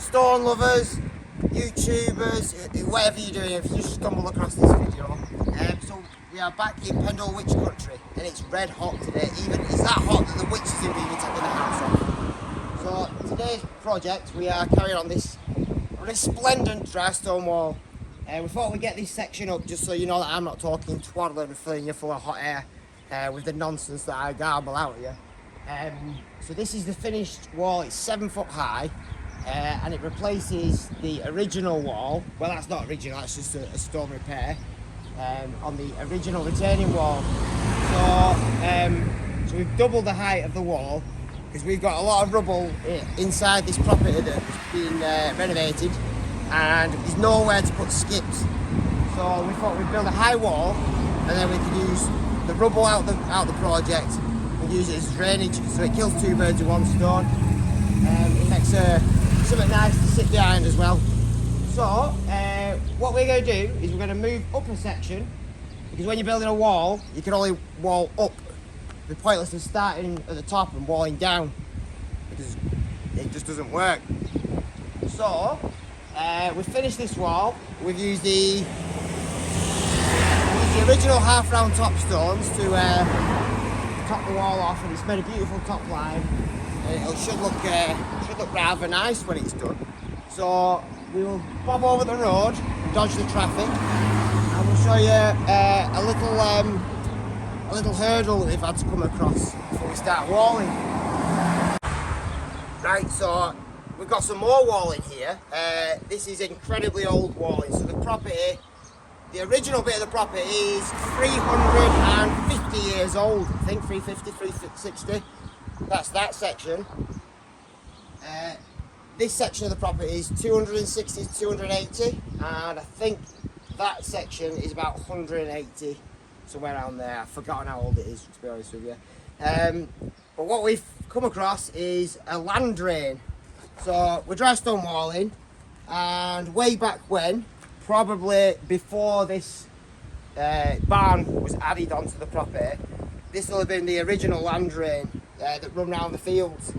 stone lovers, YouTubers, whatever you're doing, if you just stumble across this video. So we are back in Pendle Witch Country, and it's red hot today. Even it's that hot that the witches have been taking the house off. So today's project, we are carrying on this resplendent dry stone wall. We thought we'd get this section up just so you know that I'm not talking twaddle and filling you full of hot air with the nonsense that I garble out of you. So this is the finished wall. It's 7 foot high, and it replaces the original wall. Well, that's not original, that's just a stone repair on the original retaining wall. So we've doubled the height of the wall because we've got a lot of rubble inside this property that's been renovated, and there's nowhere to put skips. So we thought we'd build a high wall, and then we could use the rubble out the project and use it as drainage, so it kills two birds with one stone. It makes something nice to sit behind as well. So what we're going to do is we're going to move up a section, because when you're building a wall, you can only wall up. It'd be pointless of starting at the top and walling down, because it just doesn't work. So we've finished this wall. We've used the original half round top stones to top the wall off, and it's made a beautiful top line. It should look rather nice when it's done. So we will bob over the road and dodge the traffic, and we'll show you a little hurdle that we've had to come across before we start walling. Right, so we've got some more walling here. This is incredibly old walling. So the original bit of the property is 350 years old. I think 350, 360. That's that section. This section of the property is 260 to 280, and I think that section is about 180, somewhere around there. I've forgotten how old it is, to be honest with you. But what we've come across is a land drain. So we're dry stone walling, and way back when, probably before this barn was added onto the property, this will have been the original land drain that run round the fields.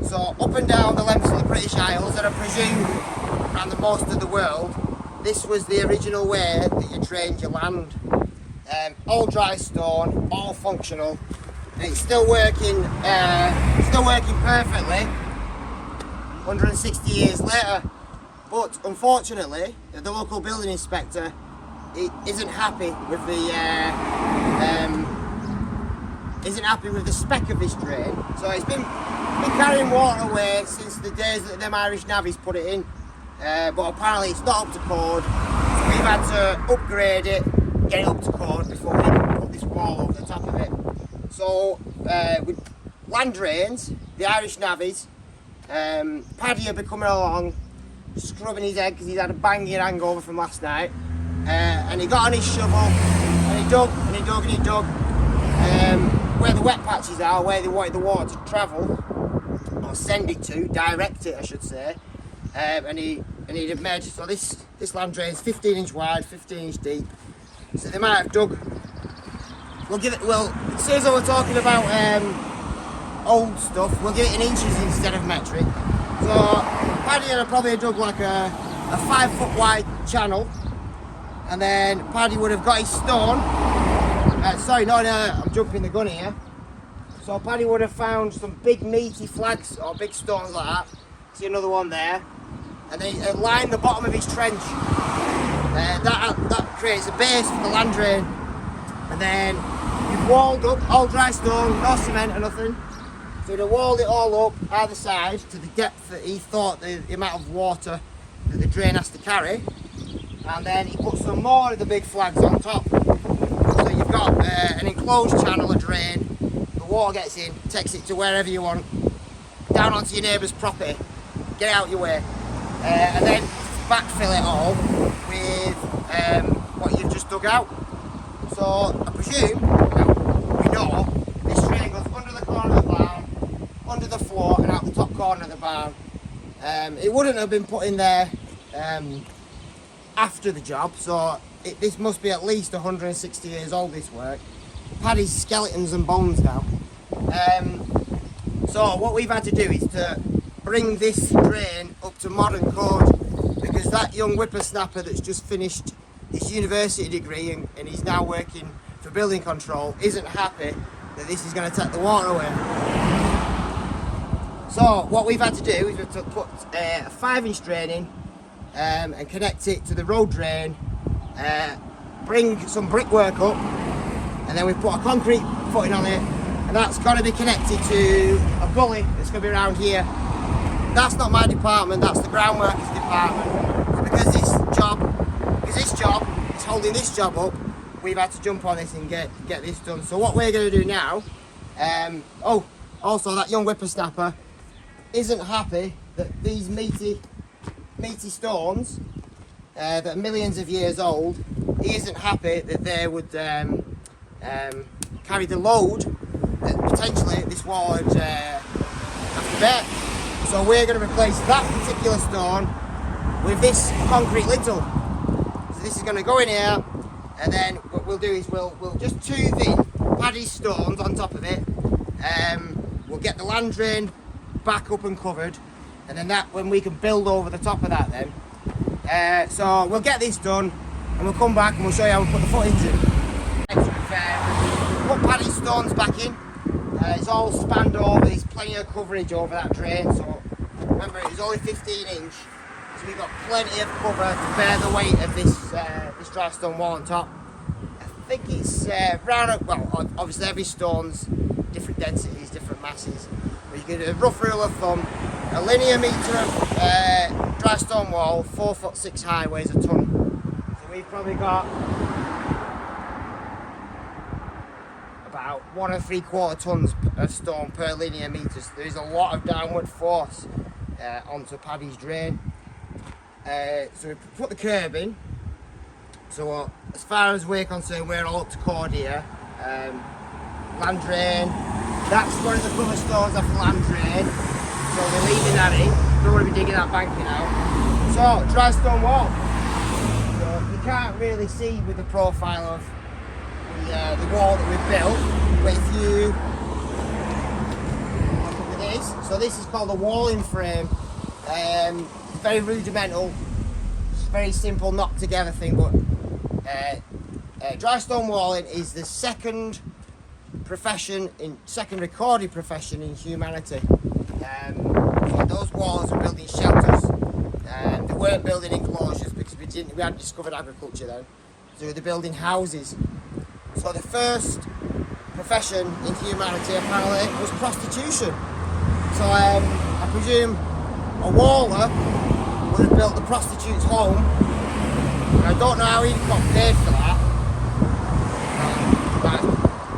So up and down the lengths of the British Isles, and I presume around the most of the world, this was the original way that you drained your land. All dry stone, all functional, and it's still working perfectly 160 years later. But unfortunately, the local building inspector isn't happy with the spec of this drain. So it's been carrying water away since the days that them Irish navvies put it in. But apparently it's not up to code. So we've had to upgrade it, get it up to code before we can put this wall over the top of it. So with land drains, the Irish navvies, Paddy will be coming along, scrubbing his head because he's had a banging hangover from last night, and he got on his shovel and he dug and he dug and he dug where the wet patches are, where they wanted the water to travel or send it to, direct it I should say, and he'd have made, so this land drain is 15 inch wide, 15 inch deep, so they might have dug, it says that we're talking about old stuff, we'll give it in inches instead of metric. So Paddy would have probably dug like a 5 foot wide channel, and then Paddy would have got his stone. I'm jumping the gun here. So Paddy would have found some big meaty flags or big stones like that. See another one there, and then he'd line the bottom of his trench. That creates a base for the land drain, and then you've walled up all dry stone, no cement or nothing. So he'd have walled it all up either side to the depth that he thought the amount of water that the drain has to carry, and then he put some more of the big flags on top. So you've got an enclosed channel, a drain, the water gets in, takes it to wherever you want, down onto your neighbour's property, get out your way, and then backfill it all with what you've just dug out. So I presume, we know, this drain goes under the corner of the barn, under the floor and out the top corner of the barn. It wouldn't have been put in there after the job, so this must be at least 160 years old, this work. Paddy's skeletons and bones now. So what we've had to do is to bring this drain up to modern code, because that young whippersnapper that's just finished his university degree and he's now working for building control isn't happy that this is going to take the water away. So what we've had to do is we've to put a 5-inch drain in and connect it to the road drain, bring some brickwork up, and then we've put a concrete footing on it, and that's got to be connected to a gully that's going to be around here. That's not my department, that's the groundworkers department. And because this job is holding this job up, we've had to jump on this and get this done. So what we're going to do now, also that young whippersnapper isn't happy that these meaty stones that are millions of years old, he isn't happy that they would carry the load that potentially this wall would have to bear. So we're going to replace that particular stone with this concrete lintel. So this is going to go in here, and then what we'll do is we'll just tooth in paddy stones on top of it. We'll get the land drain back up and covered, and then that when we can build over the top of that then. So we'll get this done and we'll come back and we'll show you how we put the footings in. Put paddy stones back in. It's all spanned over, there's plenty of coverage over that drain. So remember, it's only 15 inch, so we've got plenty of cover to bear the weight of this dry stone wall on top. I think it's round, well, obviously every stone's different densities, different masses. But you get a rough rule of thumb, a linear metre of dry stone wall, 4'6" high, weighs a tonne. So we've probably got about 1 3/4 tonnes of stone per linear metre. So there's a lot of downward force onto Paddy's drain. So we put the curb in. So as far as we're concerned, we're all up to code here. Land drain, that's one of the cover stones off the land drain. So we're leaving that in. Don't want to be digging that banking out. So dry stone wall. So you can't really see with the profile of the wall that we've built, but if you look at this, so this is called a walling frame. Very rudimental, it's a very simple knocked together thing, but dry stone walling is the second recorded profession in humanity. So those walls are building shelters, they weren't building enclosures because we hadn't discovered agriculture then, so they're building houses. So the first profession in humanity apparently was prostitution. So I presume a waller would have built the prostitute's home. And I don't know how he got paid for that.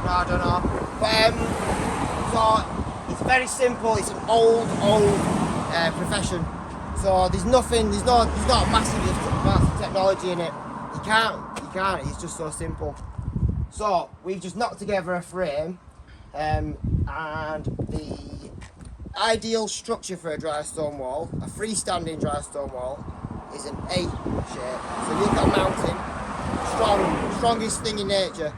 No, I don't know. But so it's very simple. It's an old profession. So there's not a massive technology in it. You can't. It's just so simple. So we've just knocked together a frame, and the ideal structure for a dry stone wall, a freestanding dry stone wall, is an A shape. So you've got a mountain, strongest thing in nature,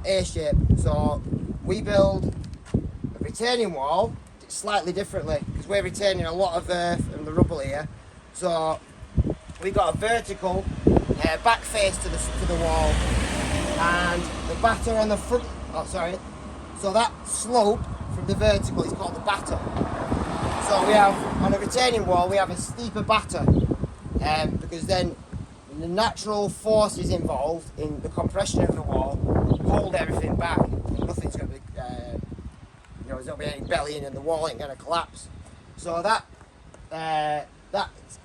A shape. So we build a retaining wall slightly differently because we're retaining a lot of earth and the rubble here. So we've got a vertical back face to the wall, and the batter on the front. So that slope from the vertical is called the batter. So we have, on a retaining wall, we have a steeper batter, because then the natural forces involved in the compression of the wall hold everything back. Nothing's going to be, there's not going to be any bellying and the wall ain't going to collapse. So that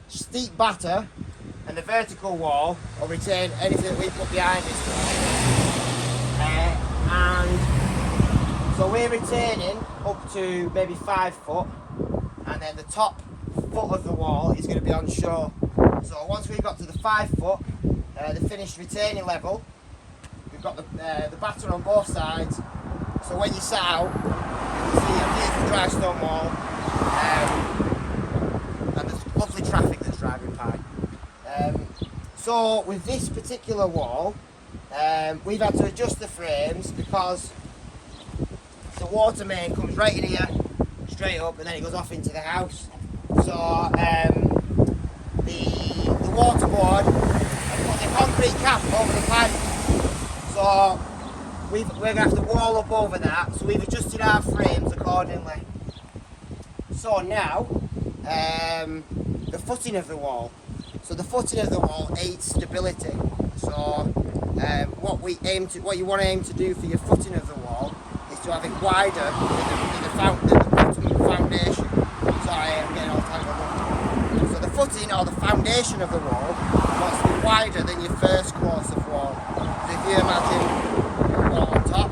steep batter and the vertical wall will retain anything that we put behind it. And so we're retaining up to maybe 5 foot, and then the top foot of the wall is going to be on shore. So once we've got to the 5 foot, the finished retaining level, we've got the batter on both sides. So when you sat out, you see a beautiful dry stone wall, and there's lovely traffic that's driving by. So with this particular wall, we've had to adjust the frames because the water main comes right in here, straight straight up, and then it goes off into the house. So the waterboard, I put the concrete cap over the pipe. So we're going to have to wall up over that. So we've adjusted our frames accordingly. So now, the footing of the wall. So the footing of the wall aids stability. So what you want to aim to do for your footing of the wall is to have it wider than the bottom foundation. Sorry, I'm getting all tangled up. So the footing or the foundation of the wall wants to be wider than your first course of wall. So if you imagine a wall on top,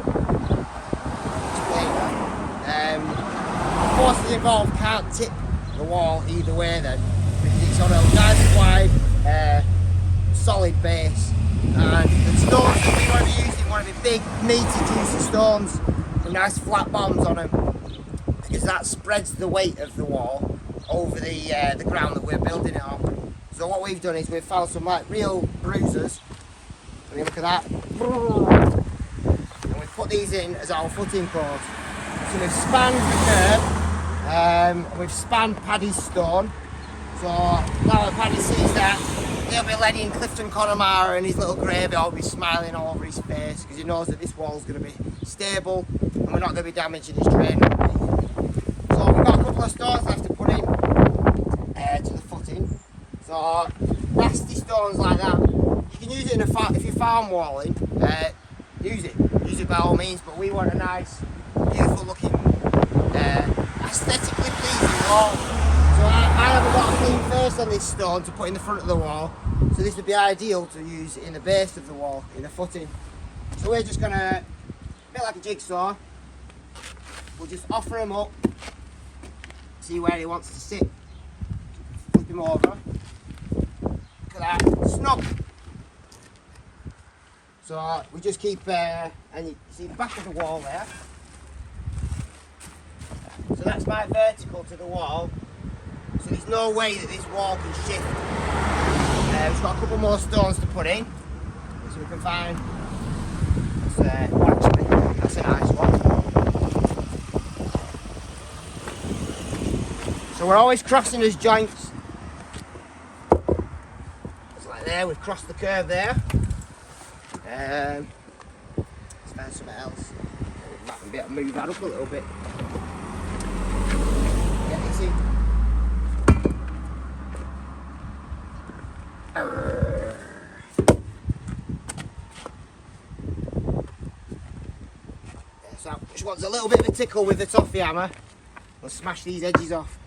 the forces involved can't tip the wall either way then, because it's on a nice wide solid base, and the stones that we want to be using want to be big meaty juicy stones with nice flat bottoms on them, because that spreads the weight of the wall over the ground that we're building it on. So what we've done is we've found some like real bruisers. I mean, look at that, and we've put these in as our footing cords. So we've spanned the curb, we've spanned Paddy's stone. So now that Paddy sees that, he'll be letting Clifton Connemara and his little gravy all be smiling all over his face, because he knows that this wall's going to be stable and we're not going to be damaging his train. So we've got a couple of stones left to put in to the footing. So nasty stones like that, you can use it in if you're farm walling, use it by all means, but we want a nice, beautiful looking, aesthetically pleasing wall. So I haven't got a clean face on this stone to put in the front of the wall, so this would be ideal to use in the base of the wall, in the footing. So we're just going to, a bit like a jigsaw, we'll just offer him up, see where he wants to sit, flip him over, look at that, snug. So we just keep, and you see the back of the wall there, so that's my vertical to the wall. So there's no way that this wall can shift. We've got a couple more stones to put in, so we can find. Actually, that's a nice one. So we're always crossing those joints. It's like there, we've crossed the curve there. Let's find something else. Might be able to move that up a little bit. Yeah, you see. So just wants a little bit of a tickle with the toffee hammer. We'll smash these edges off.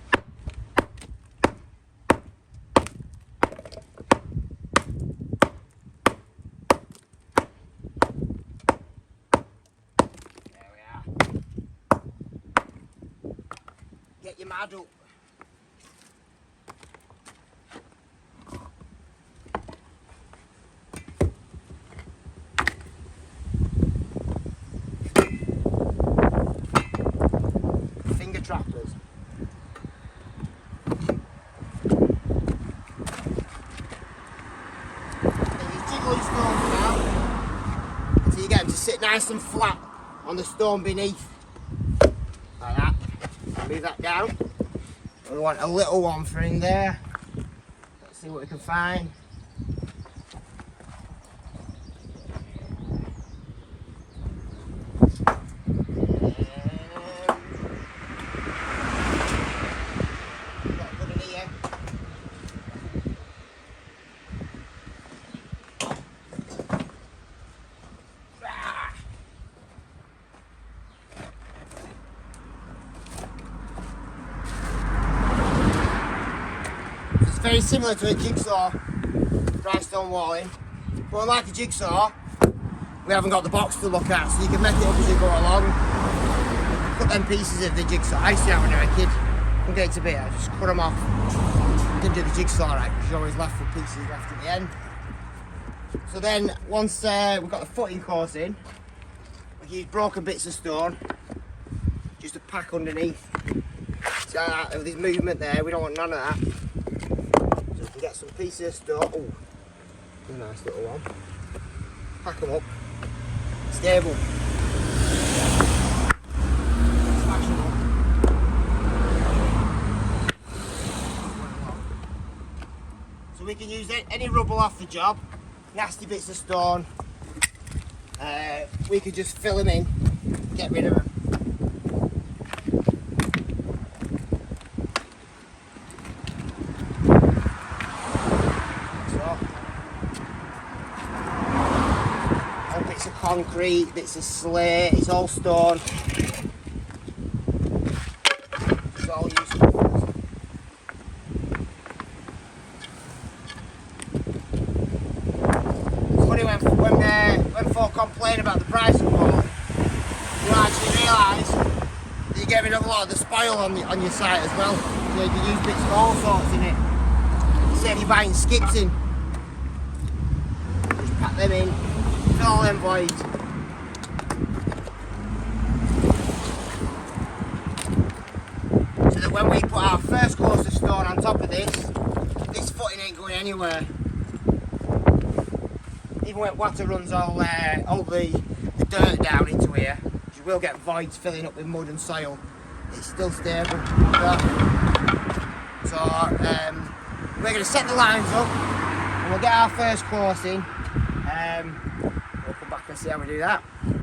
There we are. Get your mad up. Trappers. Jiggling stones now until you get them to sit nice and flat on the stone beneath, like that. Move that down. And we want a little one for in there. Let's see what we can find. Very similar to a jigsaw, dry stone walling, but unlike a jigsaw, we haven't got the box to look at, so you can make it up as you go along. Cut them pieces of the jigsaw. I used to do that when I was a kid. Couldn't get it to bit, I just cut them off. Didn't do the jigsaw right, because you're always left with pieces left at the end. So then, once we've got the footing course in, we can use broken bits of stone, just to pack underneath. So with this movement there, we don't want none of that. Get some pieces of stone. Oh, a nice little one. Pack them up. Stable. Smash them up. So we can use any rubble off the job, nasty bits of stone, we could just fill them in, get rid of them. So, all bits of concrete, bits of slate, it's all stone. It's all useful. When folk complain about the price of wool, you actually realise that you get rid of a lot of the spoil on your site as well. So you can use bits of all sorts in it. Say if you're buying skips in, just pack them in, fill all them voids. So that when we put our first course of stone on top of this footing ain't going anywhere. Even when water runs all the dirt down into here, you will get voids filling up with mud and soil. It's still stable. So we're going to set the lines up and we'll get our first course in. We'll come back and see how we do that.